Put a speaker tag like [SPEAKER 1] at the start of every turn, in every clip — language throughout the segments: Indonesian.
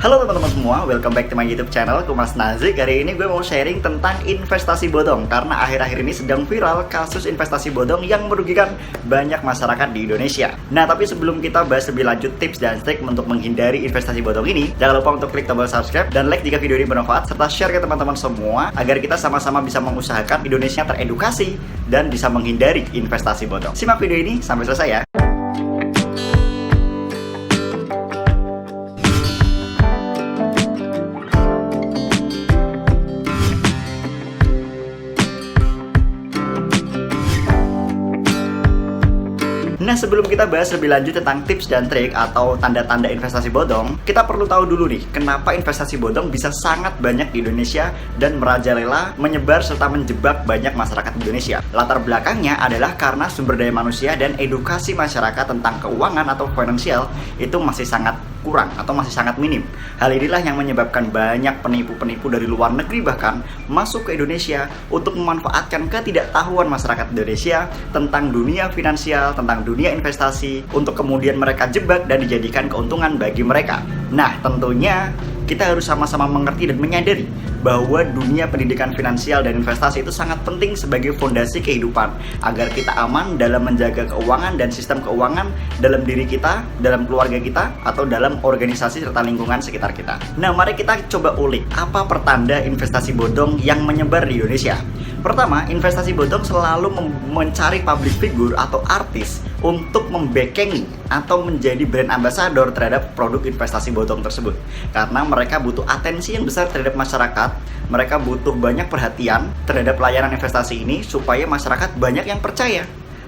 [SPEAKER 1] Halo teman-teman semua, welcome back to my YouTube channel, aku Mas Nazik. Hari ini gue mau sharing tentang investasi bodong. Karena akhir-akhir ini sedang viral kasus investasi bodong yang merugikan banyak masyarakat di Indonesia. Nah, tapi sebelum kita bahas lebih lanjut tips dan trik untuk menghindari investasi bodong ini, jangan lupa untuk klik tombol subscribe dan like jika video ini bermanfaat, serta share ke teman-teman semua agar kita sama-sama bisa mengusahakan Indonesia teredukasi dan bisa menghindari investasi bodong. Simak video ini sampai selesai ya. Nah, sebelum kita bahas lebih lanjut tentang tips dan trik atau tanda-tanda investasi bodong, kita perlu tahu dulu nih, kenapa investasi bodong bisa sangat banyak di Indonesia dan merajalela, menyebar serta menjebak banyak masyarakat Indonesia. Latar belakangnya adalah karena sumber daya manusia dan edukasi masyarakat tentang keuangan atau finansial itu masih sangat kurang atau masih sangat minim. Hal inilah yang menyebabkan banyak penipu-penipu dari luar negeri bahkan masuk ke Indonesia untuk memanfaatkan ketidaktahuan masyarakat Indonesia tentang dunia finansial, tentang dunia investasi, untuk kemudian mereka jebak dan dijadikan keuntungan bagi mereka. Nah, tentunya kita harus sama-sama mengerti dan menyadari bahwa dunia pendidikan finansial dan investasi itu sangat penting sebagai fondasi kehidupan agar kita aman dalam menjaga keuangan dan sistem keuangan dalam diri kita, dalam keluarga kita, atau dalam organisasi serta lingkungan sekitar kita. Nah, mari kita coba ulik apa pertanda investasi bodong yang menyebar di Indonesia. Pertama, investasi bodong selalu mencari public figure atau artis untuk membekengi atau menjadi brand ambassador terhadap produk investasi bodong tersebut. Karena mereka butuh atensi yang besar terhadap masyarakat, mereka butuh banyak perhatian terhadap layanan investasi ini supaya masyarakat banyak yang percaya.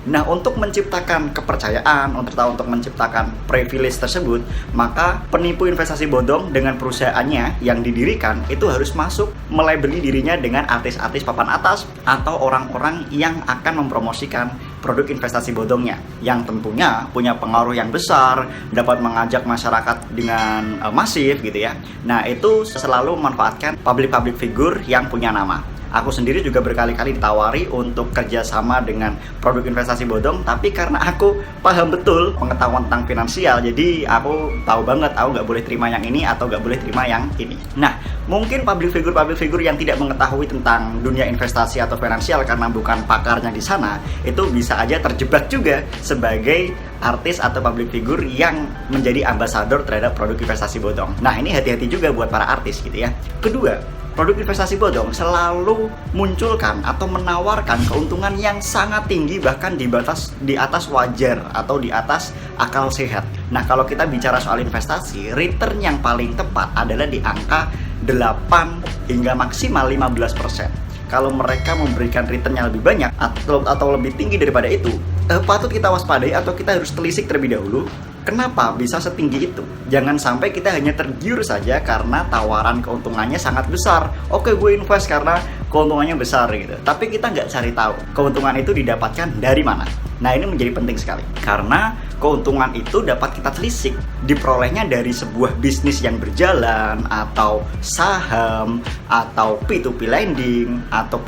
[SPEAKER 1] Nah, untuk menciptakan kepercayaan, untuk menciptakan privilege tersebut, maka penipu investasi bodong dengan perusahaannya yang didirikan itu harus masuk melabeli dirinya dengan artis-artis papan atas atau orang-orang yang akan mempromosikan produk investasi bodongnya, yang tentunya punya pengaruh yang besar, dapat mengajak masyarakat dengan masif gitu ya. Nah, itu selalu memanfaatkan public figure yang punya nama. Aku sendiri juga berkali-kali ditawari untuk kerjasama dengan produk investasi bodong, tapi karena aku paham betul pengetahuan tentang finansial, jadi aku tahu banget aku nggak boleh terima yang ini atau nggak boleh terima yang ini. Nah, mungkin public figure yang tidak mengetahui tentang dunia investasi atau finansial karena bukan pakarnya di sana, itu bisa aja terjebak juga sebagai artis atau public figure yang menjadi ambasador terhadap produk investasi bodong. Nah, ini hati-hati juga buat para artis gitu ya. Kedua, produk investasi bodong selalu munculkan atau menawarkan keuntungan yang sangat tinggi, bahkan di atas wajar atau di atas akal sehat. Nah, kalau kita bicara soal investasi, return yang paling tepat adalah di angka 8 hingga maksimal 15%. Kalau mereka memberikan return yang lebih banyak atau lebih tinggi daripada itu, patut kita waspadai atau kita harus telisik terlebih dahulu. Kenapa bisa setinggi itu? Jangan sampai kita hanya tergiur saja karena tawaran keuntungannya sangat besar. Oke, gue invest karena keuntungannya besar gitu. Tapi kita nggak cari tahu keuntungan itu didapatkan dari mana. Nah, ini menjadi penting sekali. Karena keuntungan itu dapat kita telisik diperolehnya dari sebuah bisnis yang berjalan, atau saham, atau P2P lending, atau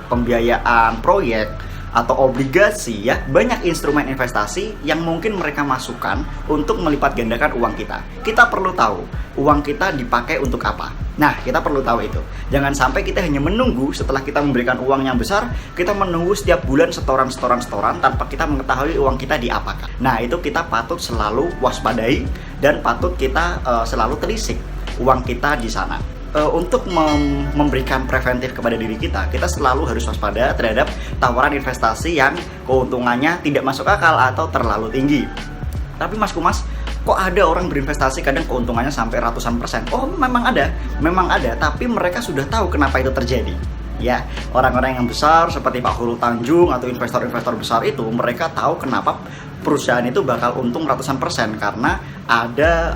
[SPEAKER 1] pembiayaan proyek, atau obligasi ya. Banyak instrumen investasi yang mungkin mereka masukkan untuk melipat gandakan uang kita. Kita perlu tahu uang kita dipakai untuk apa. Nah, kita perlu tahu itu. Jangan sampai kita hanya menunggu setelah kita memberikan uang yang besar, kita menunggu setiap bulan setoran tanpa kita mengetahui uang kita diapakan. Nah, itu kita patut selalu waspadai dan patut kita selalu telisik uang kita di sana. Untuk memberikan preventif kepada diri kita, kita selalu harus waspada terhadap tawaran investasi yang keuntungannya tidak masuk akal atau terlalu tinggi. Tapi Mas Kumas, kok ada orang berinvestasi kadang keuntungannya sampai ratusan persen? Oh, memang ada, tapi mereka sudah tahu kenapa itu terjadi. Ya, orang-orang yang besar seperti Pak Khurul Tanjung atau investor-investor besar itu, mereka tahu kenapa perusahaan itu bakal untung ratusan persen karena ada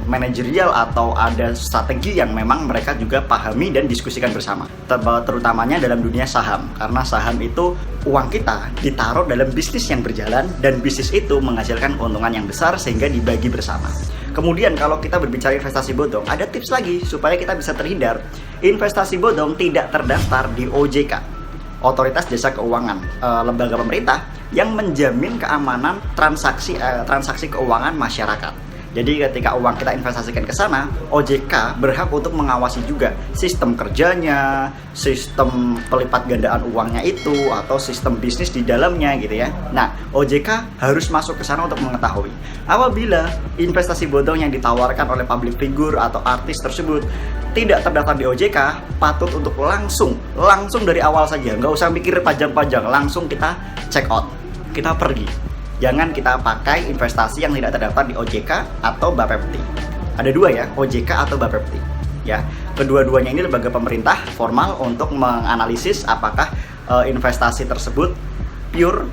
[SPEAKER 1] manajerial atau ada strategi yang memang mereka juga pahami dan diskusikan bersama, terutamanya dalam dunia saham, karena saham itu uang kita ditaruh dalam bisnis yang berjalan dan bisnis itu menghasilkan keuntungan yang besar sehingga dibagi bersama. Kemudian kalau kita berbicara investasi bodong, ada tips lagi supaya kita bisa terhindar. Investasi bodong tidak terdaftar di OJK, Otoritas Jasa Keuangan, lembaga pemerintah yang menjamin keamanan transaksi keuangan masyarakat. Jadi ketika uang kita investasikan ke sana, OJK berhak untuk mengawasi juga sistem kerjanya, sistem pelipat gandaan uangnya itu, atau sistem bisnis di dalamnya gitu ya. Nah, OJK harus masuk ke sana untuk mengetahui apabila investasi bodong yang ditawarkan oleh public figure atau artis tersebut tidak terdaftar di OJK, patut untuk langsung dari awal saja, nggak usah mikir panjang-panjang, langsung kita check out, kita pergi. Jangan kita pakai investasi yang tidak terdaftar di OJK atau Bapepti. Ada dua ya, OJK atau Bapepti. Ya, kedua-duanya ini lembaga pemerintah formal untuk menganalisis apakah investasi tersebut pure,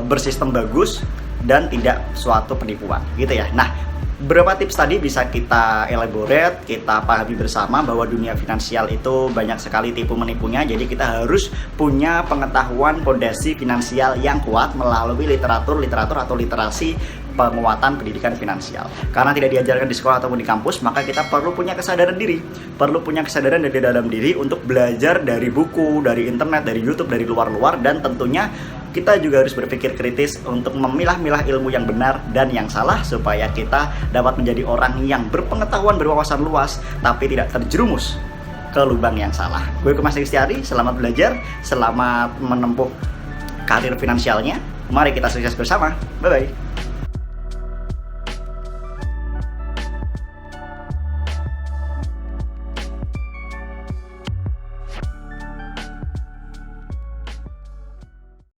[SPEAKER 1] bersistem bagus dan tidak suatu penipuan, gitu ya. Nah, beberapa tips tadi bisa kita elaborate, kita pahami bersama bahwa dunia finansial itu banyak sekali tipu menipunya. Jadi kita harus punya pengetahuan fondasi finansial yang kuat melalui literatur atau literasi penguatan pendidikan finansial. Karena tidak diajarkan di sekolah ataupun di kampus, maka kita perlu punya kesadaran diri. Perlu punya kesadaran dari dalam diri untuk belajar dari buku, dari internet, dari YouTube, dari luar-luar, dan tentunya kita juga harus berpikir kritis untuk memilah-milah ilmu yang benar dan yang salah supaya kita dapat menjadi orang yang berpengetahuan, berwawasan luas, tapi tidak terjerumus ke lubang yang salah. Gue Mas Kristiari, selamat belajar, selamat menempuh karir finansialnya. Mari kita sukses bersama. Bye-bye.